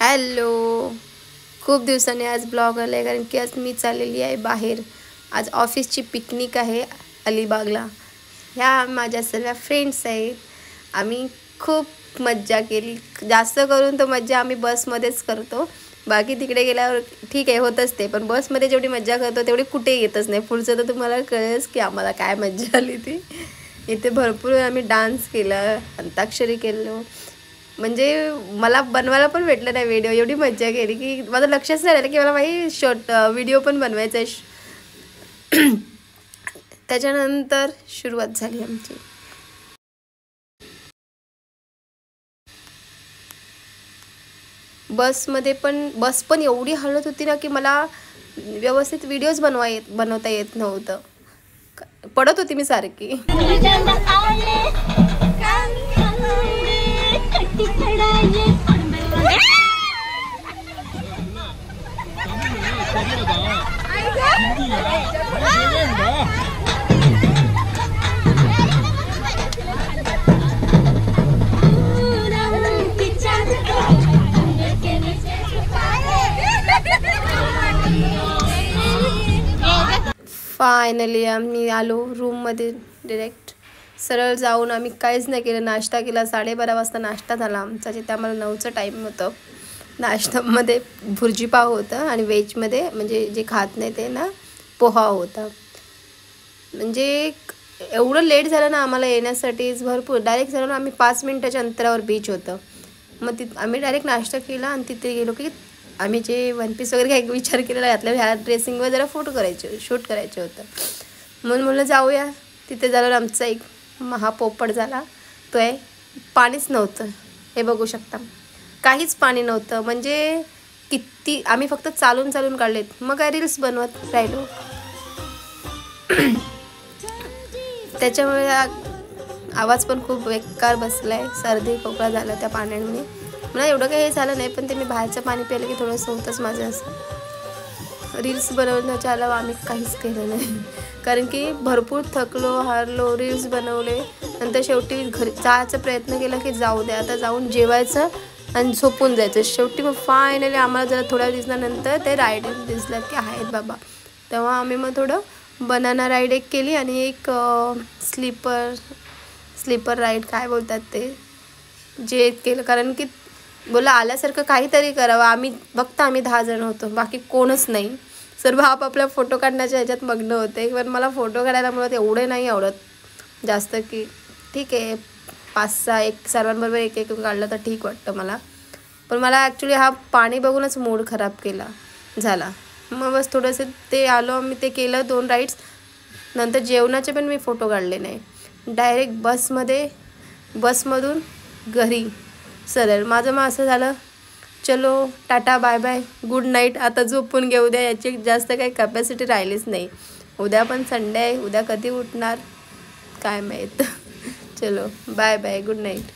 Hello, खूप दिवसांनी आज ब्लॉग आला आहे कारण की आज मी चाललेली आहे बाहेर. आज ऑफिसची पिकनिक आहे अलिबागला. ह्या माझ्या सर्व फ्रेंड्स आहेत. आम्ही खूप मज्जा केली. जास्त करून तर मज्जा आम्ही बसमध्येच करतो. बाकी तिकडे गेल्यावर ठीक आहे होतच ते, पण बसमध्ये जेवढी मज्जा करतो तेवढी कुठे येतच नाही. पुढचं तर तुम्हाला कळेलच की आम्हाला काय मज्जा आली ती. इथे भरपूर आम्ही डान्स केला, अंताक्षरी केलो. म्हणजे मला बनवायला पण भेटलं नाही व्हिडिओ. एवढी मज्जा केली की माझं लक्षच नाही राहिलं की मला शॉर्ट व्हिडिओ पण बनवायचा आहे. त्याच्यानंतर सुरुवात झाली आमची. बस पण एवढी हलत होती ना की मला व्यवस्थित व्हिडिओज बनवता येत नव्हतं. पडत होती मी सारखी. फायनली आम्ही आलो रूममध्ये. डिरेक्ट सरळ जाऊन आम्ही काहीच नाही केलं. नाश्ता केला. 12:30 वाजता नाश्ता झाला आमचा. जिथे आम्हाला 9चं टाईम होतं. नाश्त्यामध्ये भुर्जी पाव होतं आणि व्हेजमध्ये म्हणजे जे खात नाही ते ना पोहा होता. म्हणजे एवढं लेट झालं ना आम्हाला येण्यासाठीच भरपूर. डायरेक्ट झालं ना आम्ही 5 मिनिटाच्या अंतरावर बीच होतं. मग आम्ही डायरेक्ट नाश्ता केला आणि तिथे गेलो की आम्ही जे वन पीस वगैरे काही विचार केलेला घातला ह्या ड्रेसिंगवर जरा शूट करायचं होतं. म्हणून म्हणलं जाऊया. तिथे झालं आमचा एक महापोपट झाला. तो आहे पाणीच नव्हतं. हे बघू शकता, काहीच पाणी नव्हतं. म्हणजे किती आम्ही फक्त चालून काढलेत. मग काय रील्स बनवत राहिलो. त्याच्यामुळे आवाज पण खूप बेकार बसलाय. सर्दी खोकला झाला त्या पाण्याने. मला एवढं काही हे झालं नाही, पण ते मी बाहेरचं पाणी प्यायलं की थोडंसं होतंच माझं असं. रील्स बनवण्याच्या अलावा आम्ही काहीच केलं नाही कारण की भरपूर थकलो हारलो. रील्स बनवले. नंतर शेवटी घरी जायचा प्रयत्न केला की जाऊ दे आता, जाऊन जेवायचं आणि झोपून जायचं. शेवटी मग फायनली आम्हाला जरा थोड्या दिवसानंतर ते राईड दिसलं की आहेत बाबा. तेव्हा आम्ही मग थोडं बनाना राईड एक केली आणि एक स्लीपर राईड काय बोलतात ते जे केलं. कारण की बोला आल्यासारखं काहीतरी करावं. आम्ही 10 जण होतो, बाकी कोणच नाही. सर्व आपापल्या फोटो काढण्याच्या ह्याच्यात मग्न होते. पण मला फोटो काढायला मुळात एवढे नाही आवडत जास्त, की ठीक आहे 5-6 एक सर्वांबरोबर एक काढलं तर ठीक वाटतं मला. पण मला ॲक्च्युली हा पाणी बघूनच मूड खराब झाला. मग बस थोडंसं ते आलो आम्ही, ते केलं 2 राईड्स. नंतर जेवणाचे पण मी फोटो काढले नाही. डायरेक्ट बसमधून घरी सरळ. माझं मग असं झालं, चलो tata bye bye good night. आता झोपून घेऊ द्या. याची जास्त काही कॅपॅसिटी राहिलीच नाही. उद्या पण संडे आहे. उद्या कधी उठणार काय माहीत. चलो बाय बाय गुड नाईट.